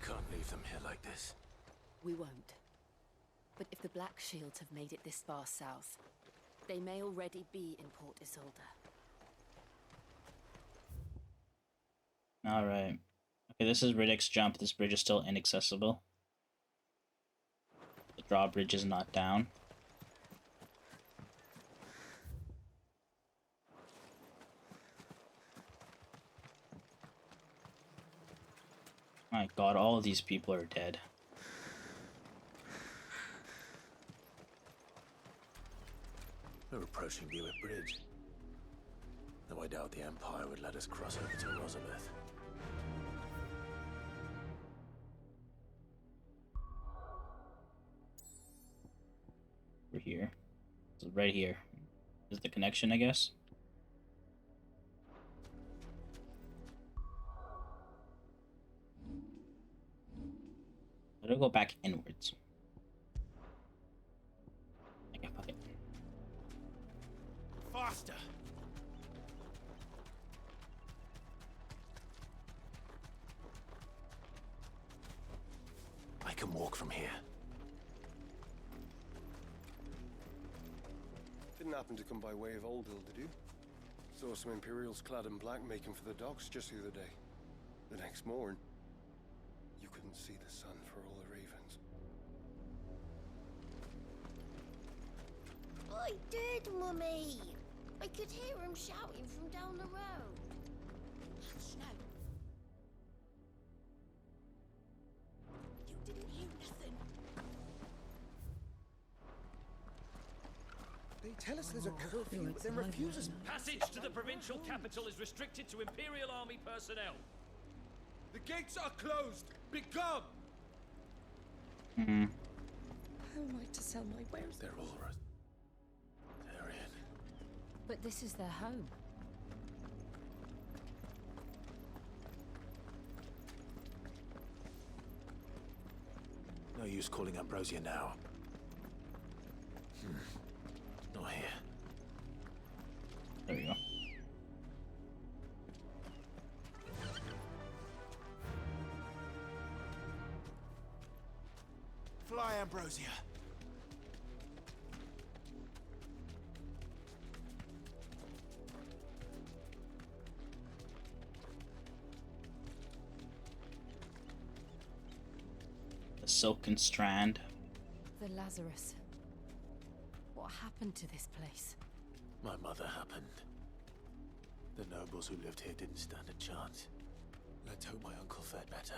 can't leave them here like this. We won't. But if the Black Shields have made it this far south, they may already be in Port Isolde. Alright. Okay, this is Riddick's jump. This bridge is still inaccessible. The drawbridge is not down. My god, all of these people are dead. We're approaching Buick Bridge. Though I doubt the Empire would let us cross over to Rosalith. We're here. So right here is the connection, I guess. It'll go back inwards. Okay, fuck it. Faster! I can walk from here. Didn't happen to come by way of Oldhill, did you? Saw some Imperials clad in black making for the docks just the other day. The next morn, you couldn't see the sun for all the ravens. I did, Mummy! I could hear him shouting from down the road. Hush now. You didn't hear nothing. They tell us there's a curfew, but then refuse us. Passage to the provincial capital is restricted to Imperial Army personnel. The gates are closed! Begone! How am I to sell my wares? They're all right. They're in. But this is their home. No use calling Ambrosia now. Not here. There we go. Fly, Ambrosia. The silken strand. The Lazarus. What happened to this place? My mother happened. The nobles who lived here didn't stand a chance. Let's hope my uncle fared better.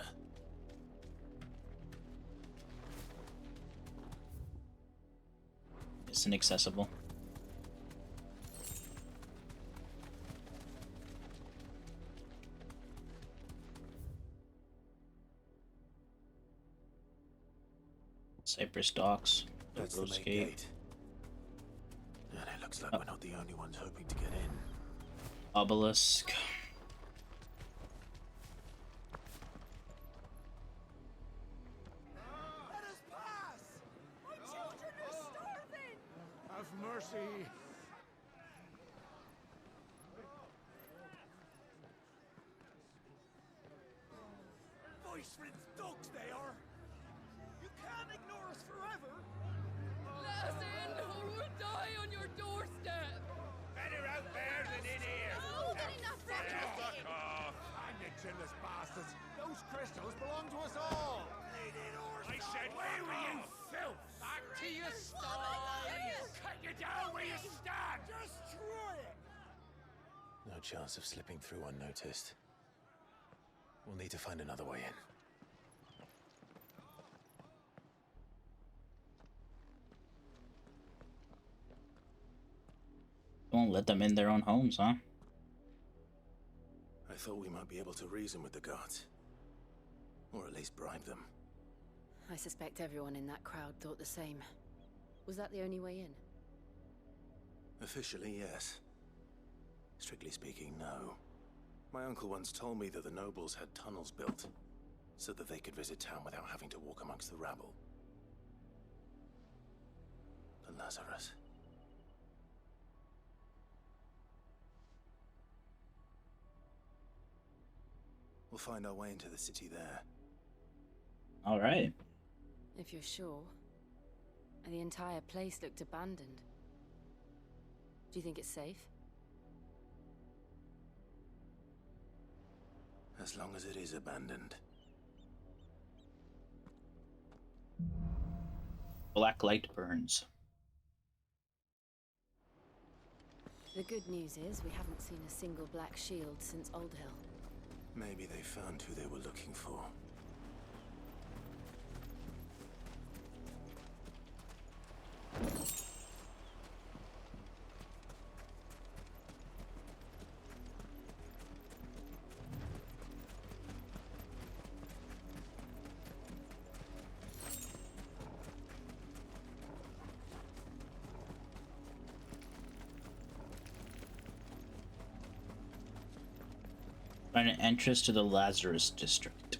It's inaccessible. Cypress Docks. That's the Rose main Gate. gate. And it looks like we're not the only ones hoping to get in. Obelisk. Let us pass! My children are starving! Have mercy! Voice-ridden dogs they are! You can't ignore us forever! Let us in, or we'll die on your doorstep! Better out there than in here! Oh, get enough racket! And you chinless bastards! Those crystals belong to us all! I said, where were you, filth? Back to your stall! Cut you down where you stand! Destroy it! No chance of slipping through unnoticed. We'll need to find another way in. Won't let them in their own homes, huh? I thought we might be able to reason with the guards. Or at least bribe them. I suspect everyone in that crowd thought the same. Was that the only way in? Officially, yes. Strictly speaking, no. My uncle once told me that the nobles had tunnels built, so that they could visit town without having to walk amongst the rabble. The Lazarus. We'll find our way into the city there. All right. If you're sure. The entire place looked abandoned. Do you think it's safe? As long as it is abandoned. Black light burns. The good news is we haven't seen a single black shield since Old Hill. Maybe they found who they were looking for. Find an entrance to the Lazarus district.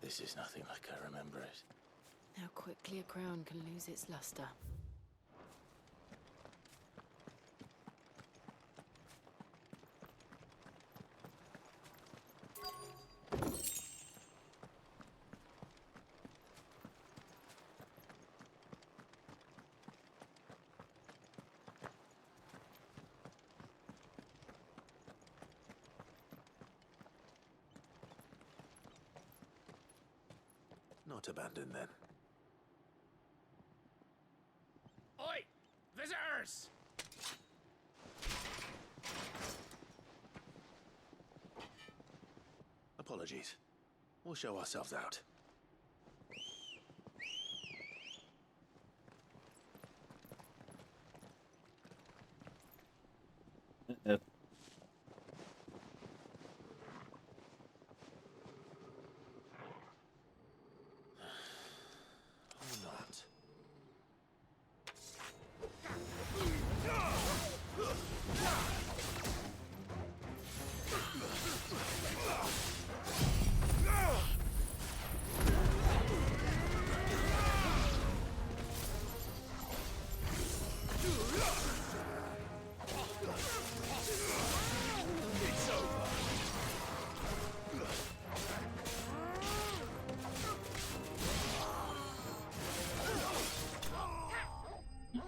This is nothing like I remember it. How quickly a crown can lose its luster. Not abandoned then. Oi! Visitors! Apologies. We'll show ourselves out. Or not.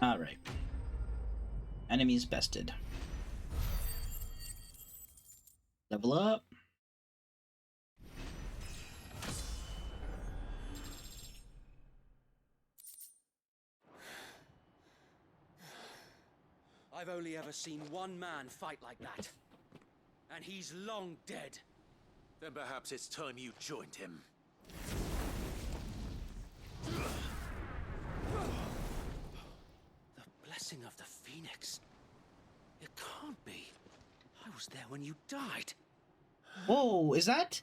All right. Enemies bested. Level up. I've only ever seen one man fight like that. And he's long dead. Then perhaps it's time you joined him. The blessing of the Phoenix. It can't be. I was there when you died. Whoa, is that?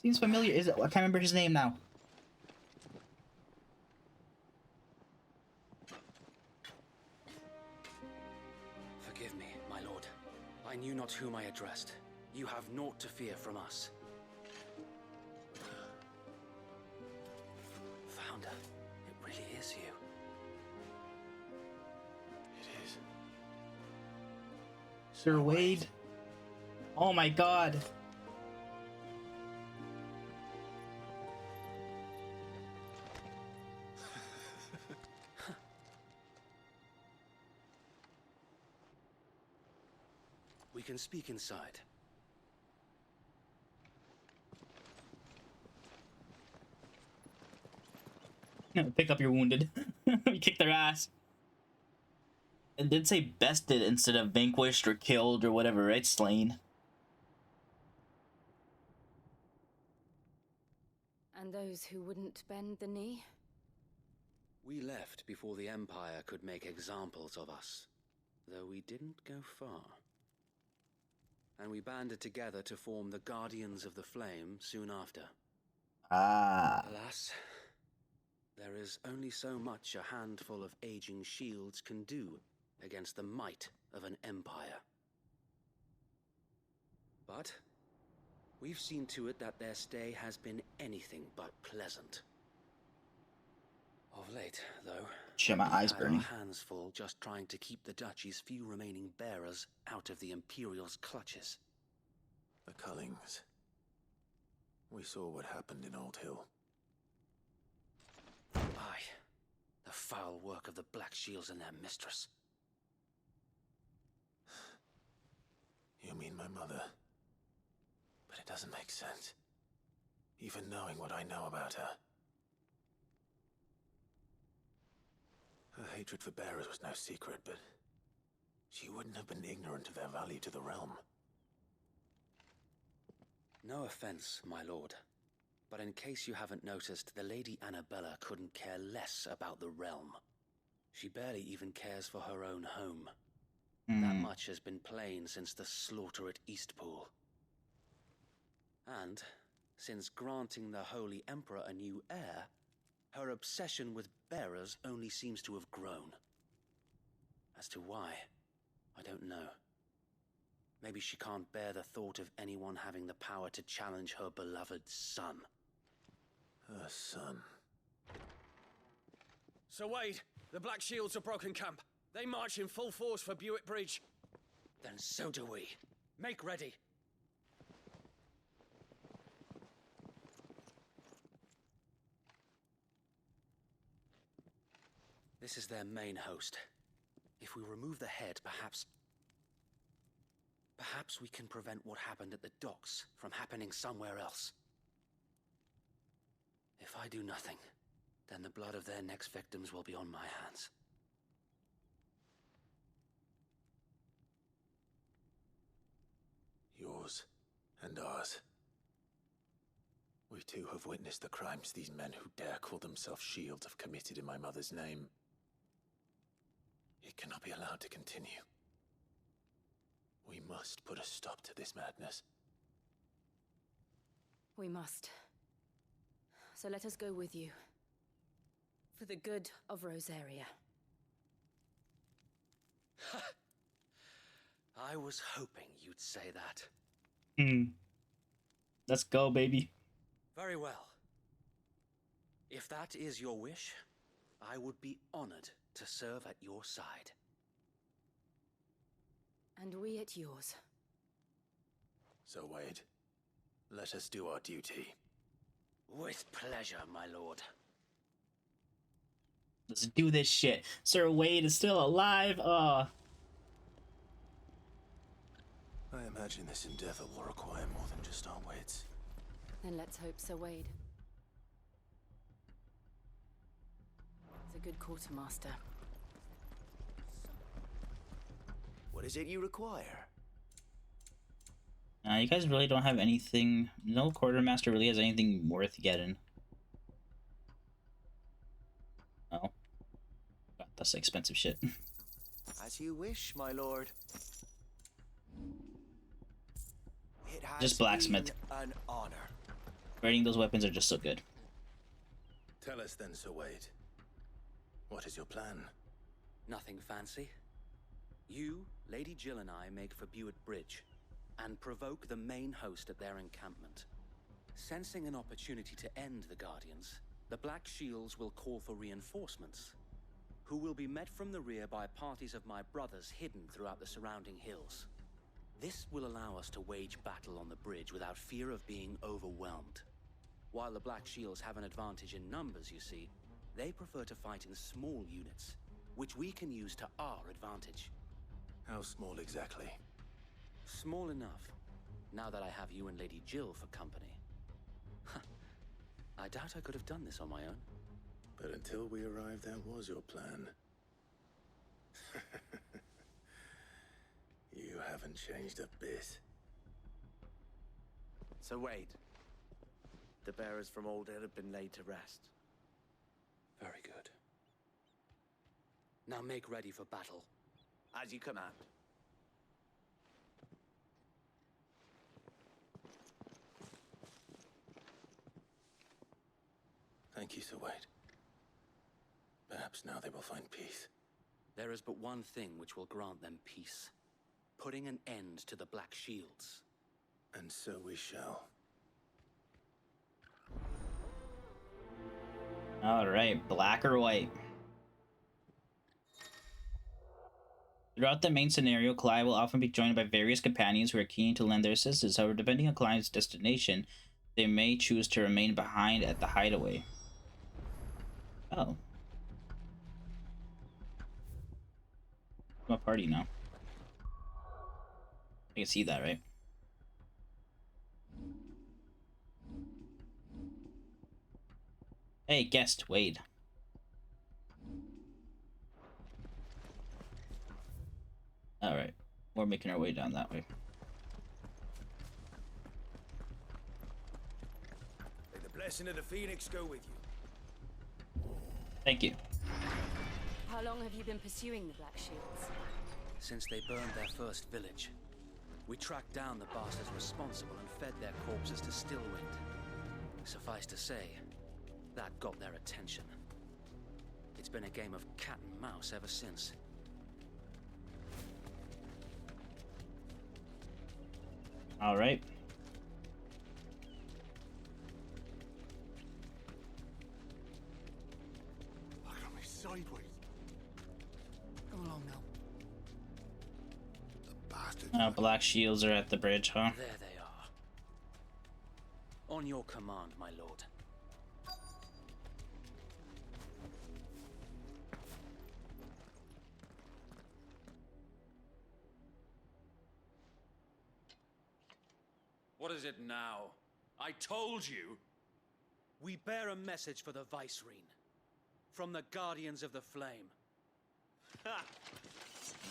Seems familiar. Is it? I can't remember his name now. Forgive me, my lord. I knew not whom I addressed. You have naught to fear from us. Founder, it really is you. It is. Sir Wade. Oh my god. We can speak inside. Pick up your wounded. We kicked their ass. It did say bested instead of vanquished or killed or whatever, right? Slain. And those who wouldn't bend the knee? We left before the Empire could make examples of us, though we didn't go far. And we banded together to form the Guardians of the Flame soon after. Ah. Alas, there is only so much a handful of aging shields can do against the might of an empire. But We've seen to it that their stay has been anything but pleasant. Of late, though, Shit, my we've eyes had burning. our hands full just trying to keep the Duchy's few remaining bearers out of the Imperial's clutches. The Cullings. We saw what happened in Old Hill. Aye, the foul work of the Black Shields and their mistress. You mean my mother? But it doesn't make sense. Even knowing what I know about her. Her hatred for bearers was no secret, but she wouldn't have been ignorant of their value to the realm. No offense, my lord, but in case you haven't noticed, the Lady Annabella couldn't care less about the realm. She barely even cares for her own home. That much has been plain since the slaughter at Eastpool. And, since granting the Holy Emperor a new heir, her obsession with bearers only seems to have grown. As to why, I don't know. Maybe she can't bear the thought of anyone having the power to challenge her beloved son. Her son. Sir Wade, the Black Shields have broken camp. They march in full force for Buick Bridge. Then so do we. Make ready. This is their main host. If we remove the head, perhaps we can prevent what happened at the docks from happening somewhere else. If I do nothing, then the blood of their next victims will be on my hands. Yours and ours. We too have witnessed the crimes these men who dare call themselves shields have committed in my mother's name. It cannot be allowed to continue. We must put a stop to this madness. We must. So let us go with you. For the good of Rosaria. I was hoping you'd say that. Let's go, baby. Very well. If that is your wish, I would be honored to serve at your side. And we at yours. So, Wade, let us do our duty. With pleasure, my lord. Let's do this shit. Sir Wade is still alive. I imagine this endeavor will require more than just our wits. Then let's hope Sir Wade. It's a good quartermaster. What is it you require? You guys really don't have anything. No quartermaster really has anything worth getting. Oh. God, that's expensive shit. As you wish, my lord. It has Just blacksmith. been an honor. Raiding those weapons are just so good. Tell us then, Sir Wade. What is your plan? Nothing fancy. You, Lady Jill and I make for Buick Bridge, and provoke the main host at their encampment. Sensing an opportunity to end the Guardians, the Black Shields will call for reinforcements, who will be met from the rear by parties of my brothers hidden throughout the surrounding hills. This will allow us to wage battle on the bridge without fear of being overwhelmed. While the Black Shields have an advantage in numbers, you see, they prefer to fight in small units, which we can use to our advantage. How small exactly? Small enough, now that I have you and Lady Jill for company. I doubt I could have done this on my own. But until we arrived, that was your plan. You haven't changed a bit. So wait. The bearers from Old Hill have been laid to rest. Very good. Now make ready for battle. As you command. Thank you, Sir Wade. Perhaps now they will find peace. There is but one thing which will grant them peace. Putting an end to the Black Shields. And so we shall. Alright, black or white? Throughout the main scenario, Clive will often be joined by various companions who are keen to lend their assistance. However, depending on Clive's destination, they may choose to remain behind at the hideaway. Oh. My party now. I can see that, right? Hey, guest, Wade. Alright, we're making our way down that way. May the blessing of the Phoenix go with you. Thank you. How long have you been pursuing the Black Shields? Since they burned their first village, we tracked down the bastards responsible and fed their corpses to Stillwind. Suffice to say, that got their attention. It's been a game of cat and mouse ever since. All right. Look at me sideways. Come along now. The bastards. Black shields are at the bridge, huh? There they are. On your command, my lord. What is it now? I told you! We bear a message for the Vicereine. From the Guardians of the Flame. Ha!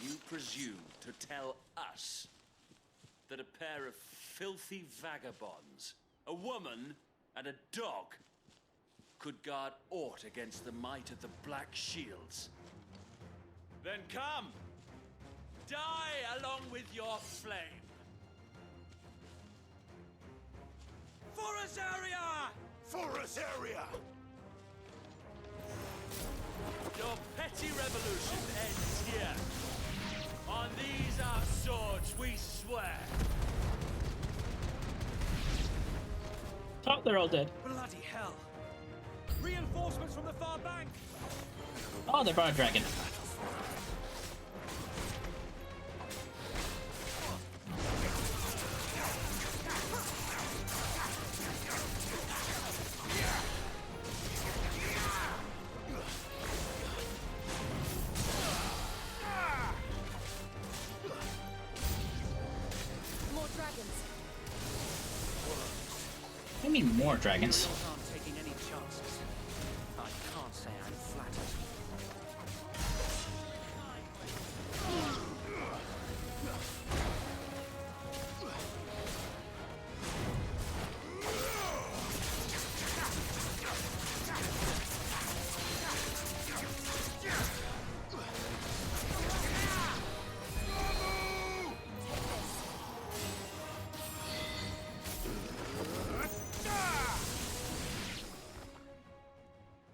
You presume to tell us that a pair of filthy vagabonds, a woman and a dog, could guard aught against the might of the Black Shields? Then come! Die along with your flame! For Rosaria! For Rosaria! Your petty revolution ends here. On these our swords we swear. Oh, they're all dead. Bloody hell! Reinforcements from the far bank! Oh, they brought a dragon. I mean more dragons. Aren't taking any chances. I can't say I'm flattered.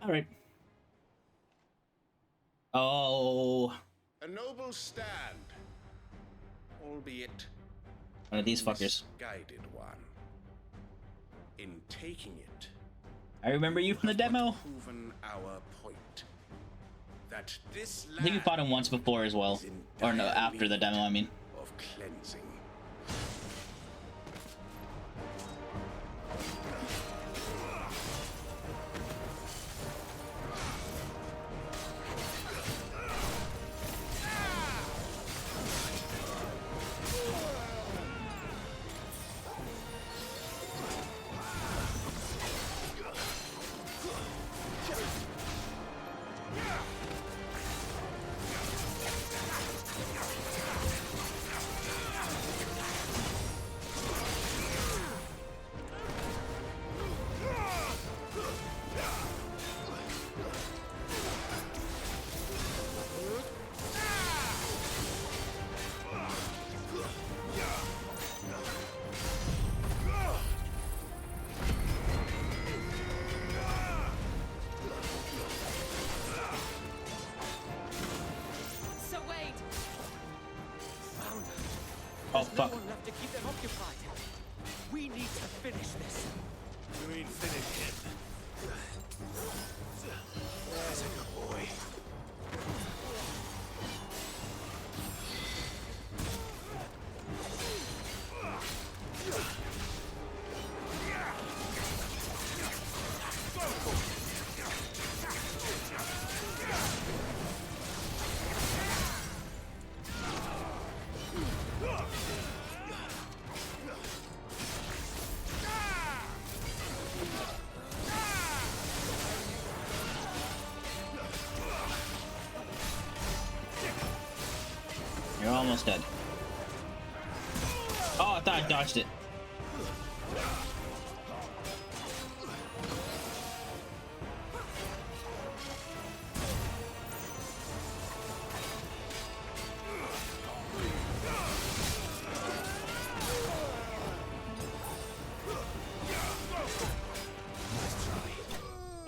All right. Oh. A noble stand, albeit One of these fuckers. guided one. In taking it, I remember you from the demo. proven our point that this I think you fought him once before as well. Or no, after the demo, I mean. of cleansing. Oh fuck. No one left to keep them occupied. We need to finish this. You mean finish him? That's a good boy. You're almost dead. Oh, I thought I dodged it.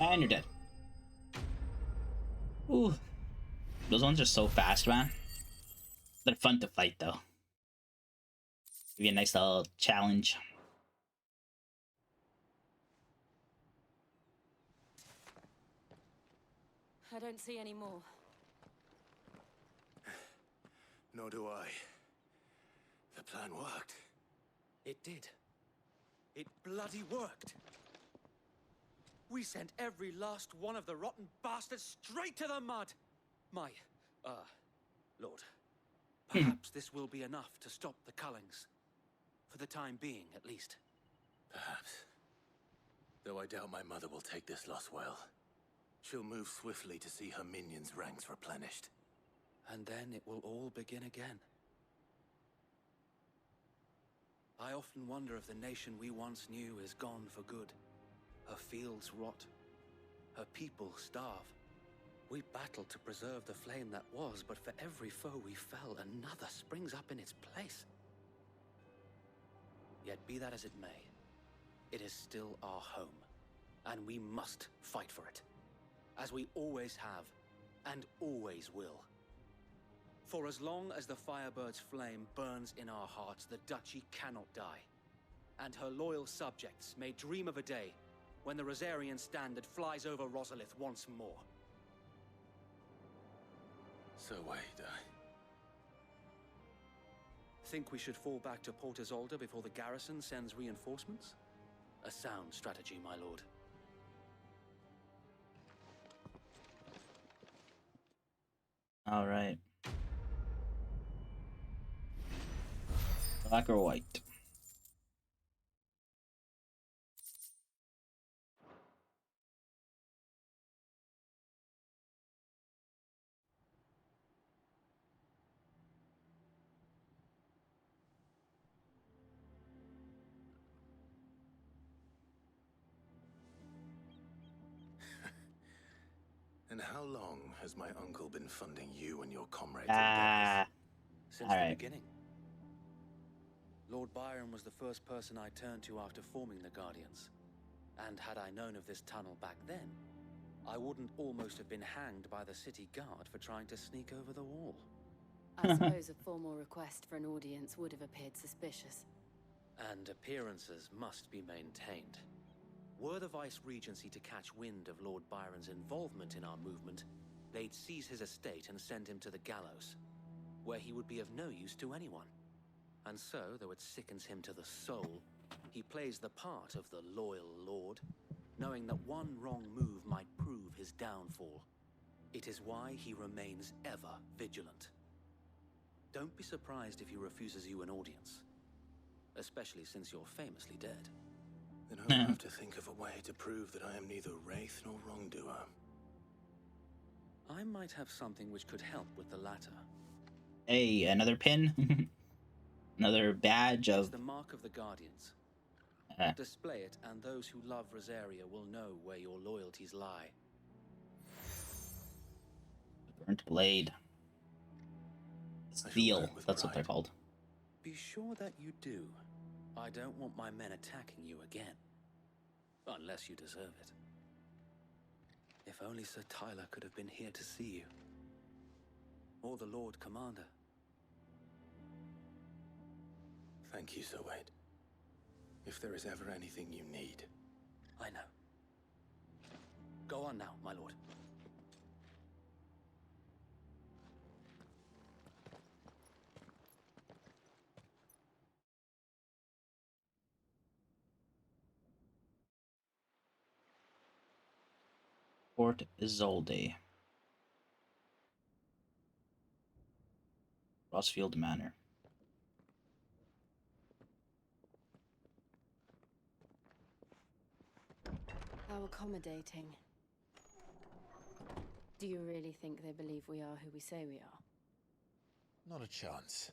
And you're dead. Ooh. Those ones are so fast, man. They're fun to fight, though. Give you a nice little challenge. I don't see any more. Nor do I. The plan worked. It did. It bloody worked. We sent every last one of the rotten bastards straight to the mud. My, Lord. Perhaps this will be enough to stop the Cullings. For the time being, at least. Perhaps. Though I doubt my mother will take this loss well. She'll move swiftly to see her minions' ranks replenished. And then it will all begin again. I often wonder if the nation we once knew is gone for good. Her fields rot. Her people starve. We battled to preserve the flame that was, but for every foe we fell, another springs up in its place. Yet be that as it may, it is still our home, and we must fight for it, as we always have, and always will. For as long as the Firebird's flame burns in our hearts, the Duchy cannot die, and her loyal subjects may dream of a day when the Rosarian standard flies over Rosalith once more. So wait, Think we should fall back to Port Isolde before the garrison sends reinforcements? A sound strategy, my lord. All right. Black or white? And how long has my uncle been funding you and your comrades' endeavors? Since the beginning. Lord Byron was the first person I turned to after forming the Guardians. And had I known of this tunnel back then, I wouldn't almost have been hanged by the city guard for trying to sneak over the wall. I suppose a formal request for an audience would have appeared suspicious. And appearances must be maintained. Were the Vice-Regency to catch wind of Lord Byron's involvement in our movement, they'd seize his estate and send him to the gallows, where he would be of no use to anyone. And so, though it sickens him to the soul, he plays the part of the loyal lord, knowing that one wrong move might prove his downfall. It is why he remains ever vigilant. Don't be surprised if he refuses you an audience, especially since you're famously dead. Then I'll have to think of a way to prove that I am neither wraith nor wrongdoer. I might have something which could help with the latter. Hey, another pin? Another badge of... It's the mark of the Guardians. Display it, and those who love Rosaria will know where your loyalties lie. Burnt blade. Steel, that's what they're called. Be sure that you do. I don't want my men attacking you again. Unless you deserve it. If only Sir Tyler could have been here to see you. Or the Lord Commander. Thank you, Sir Wade. If there is ever anything you need. I know. Go on now, my lord. Fort Isolde. Rosfield Manor. How accommodating. Do you really think they believe we are who we say we are? Not a chance.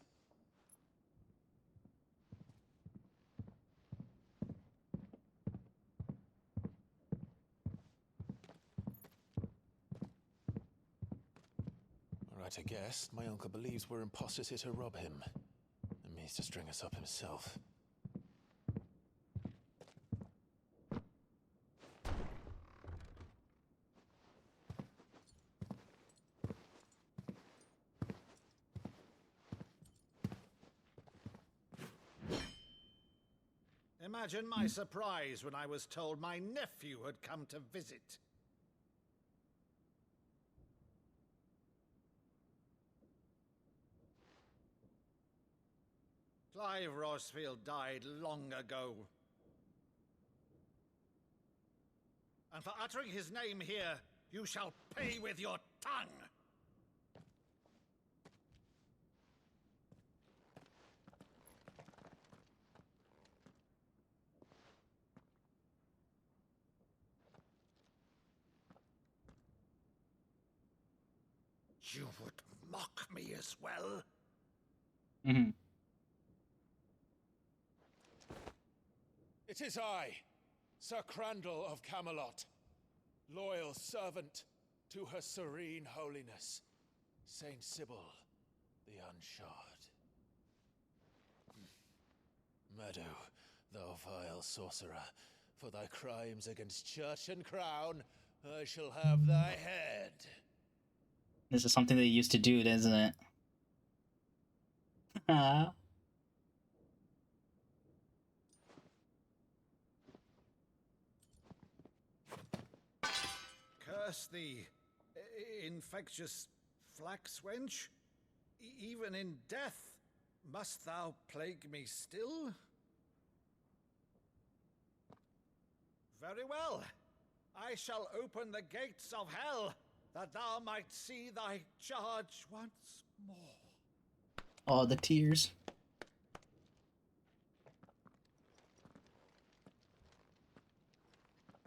Right, I guess. My uncle believes we're imposters here to rob him. And means to string us up himself. Imagine my surprise when I was told my nephew had come to visit. Clive Rosfield died long ago. And for uttering his name here, you shall pay with your tongue! You would mock me as well? Mm-hmm. It is I, Sir Crandall of Camelot, loyal servant to Her Serene Holiness, Saint Sybil the Unshod. Meadow, thou vile sorcerer, for thy crimes against church and crown, I shall have thy head. This is something they used to do, isn't it? Curse thee, infectious flax wench. Even in death, must thou plague me still? Very well. I shall open the gates of hell, that thou might see thy charge once more. Oh, the tears.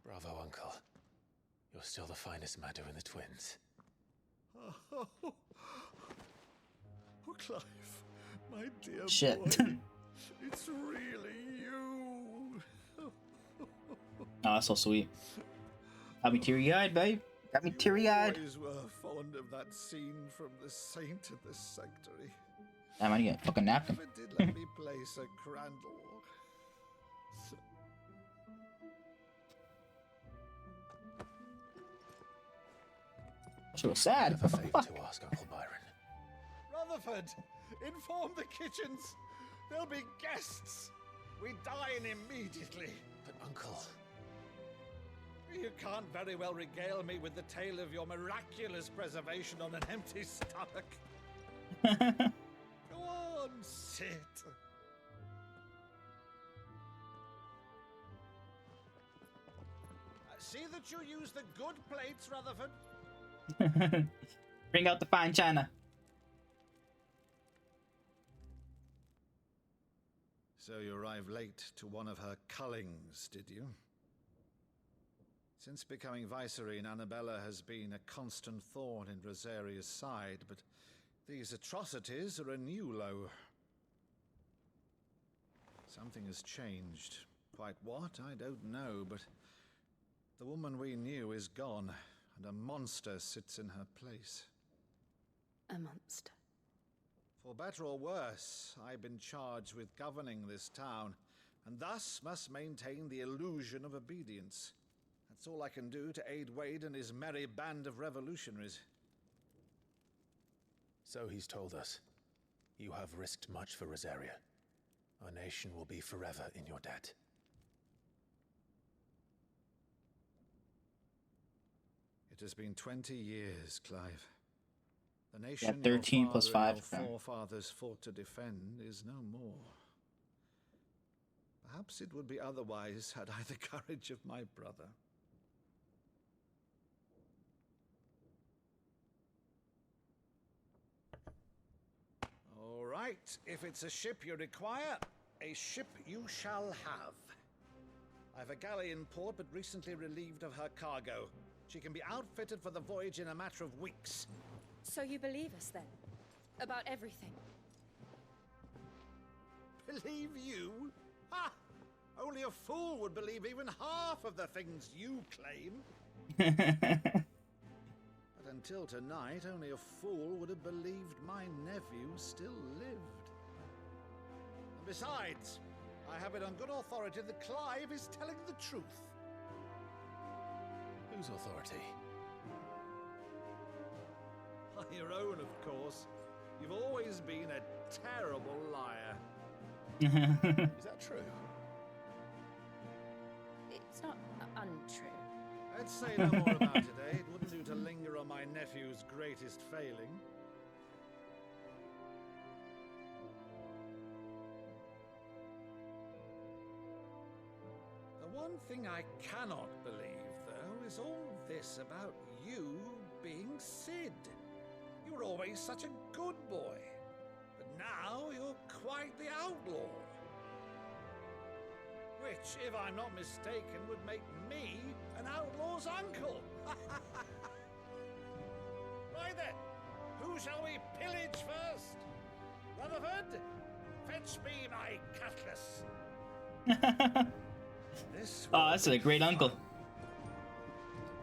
Bravo, Uncle. You're still the finest Meadow in the twins. Oh, Clive, my dear Shit. boy, it's really you. Oh, that's so sweet. Got me teary-eyed, babe. Got me teary-eyed. You always were fond of that scene from The Saint of the Sanctuary. Damn, I need a fucking napkin. Never did let me play Sir Crandall. She was sad. I have a favor to ask, Uncle Byron. Rutherford, inform the kitchens. There'll be guests. We dine immediately. But, Uncle... You can't very well regale me with the tale of your miraculous preservation on an empty stomach. Go on, sit. See that you use the good plates, Rutherford. Bring out the fine china. So you arrived late to one of her cullings, did you? Since becoming Vicereine, Annabella has been a constant thorn in Rosaria's side, but these atrocities are a new low. Something has changed. Quite what, I don't know, but the woman we knew is gone, and a monster sits in her place. A monster. For better or worse, I've been charged with governing this town, and thus must maintain the illusion of obedience. That's all I can do to aid Wade and his merry band of revolutionaries. So he's told us. You have risked much for Rosaria. Our nation will be forever in your debt. It has been 20 years, Clive. The nation 13 your plus father and 5. your forefathers fought to defend is no more. Perhaps it would be otherwise had I the courage of my brother. All right, if it's a ship you require, a ship you shall have. I've a galley in port, but recently relieved of her cargo. She can be outfitted for the voyage in a matter of weeks. So you believe us then? About everything? Believe you? Ha! Only a fool would believe even half of the things you claim. But until tonight, only a fool would have believed my nephew still lived. And besides, I have it on good authority that Clive is telling the truth. Whose authority? By your own, of course. You've always been a terrible liar. Is that true? It's not untrue. I'd say no more about it, eh? It wouldn't do to linger on my nephew's greatest failing. The one thing I cannot believe, though, is all this about you being Sid. You were always such a good boy, but now you're quite the outlaw. Which, if I'm not mistaken, would make me an outlaw's uncle. Right then, who shall we pillage first? Rutherford, fetch me my cutlass. Oh, that's a great uncle.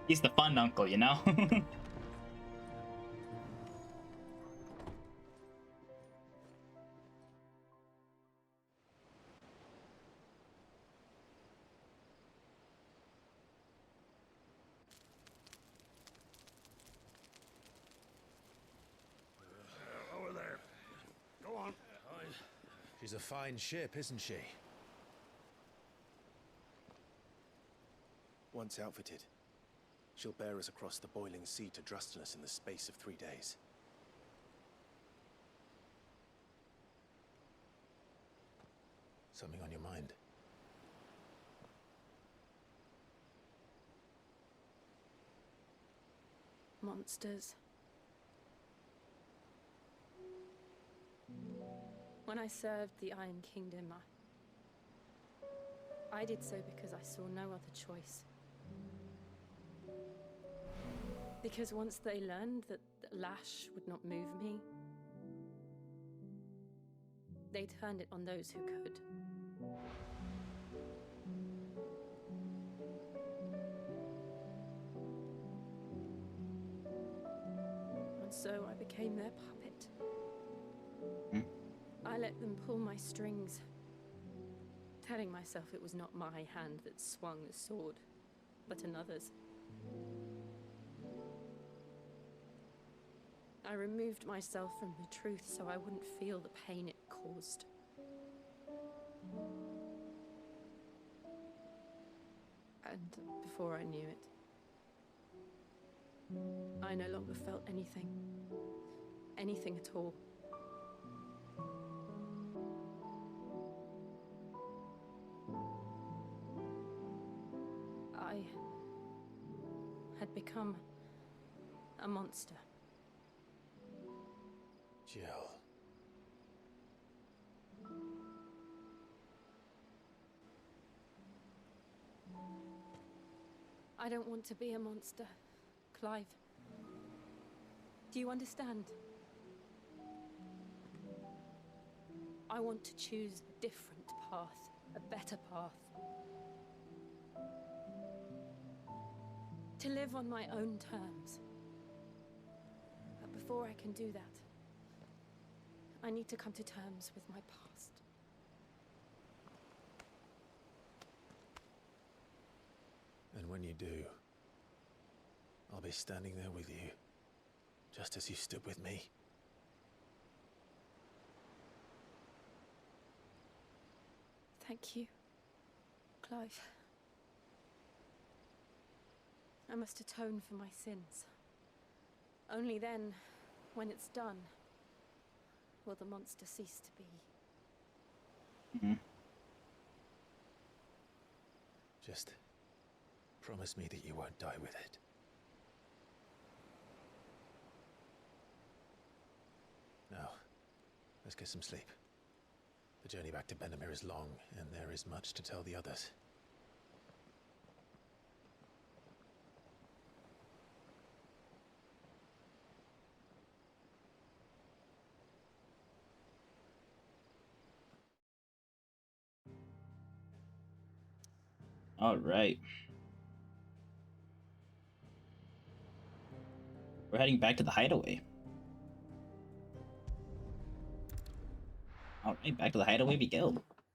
He's the fun uncle, you know? Over there. Go on. She's a fine ship, isn't she? Once outfitted, she'll bear us across the boiling sea to Drustenus in the space of 3 days. Something on your mind? Monsters. When I served the Iron Kingdom, I did so because I saw no other choice. Because once they learned that the lash would not move me, they turned it on those who could. And so I became their puppet. I let them pull my strings, telling myself it was not my hand that swung the sword, but another's. I removed myself from the truth so I wouldn't feel the pain it caused. And before I knew it, I no longer felt anything. Anything at all. I had become a monster. Jill. I don't want to be a monster, Clive. Do you understand? I want to choose a different path, a better path. To live on my own terms. But before I can do that, I need to come to terms with my past. And when you do, I'll be standing there with you, just as you stood with me. Thank you, Clive. I must atone for my sins. Only then, when it's done, will the monster cease to be. Just promise me that you won't die with it. Now, let's get some sleep. The journey back to Benamir is long, and there is much to tell the others. All right. We're heading back to the hideaway. All right, back to the hideaway we go.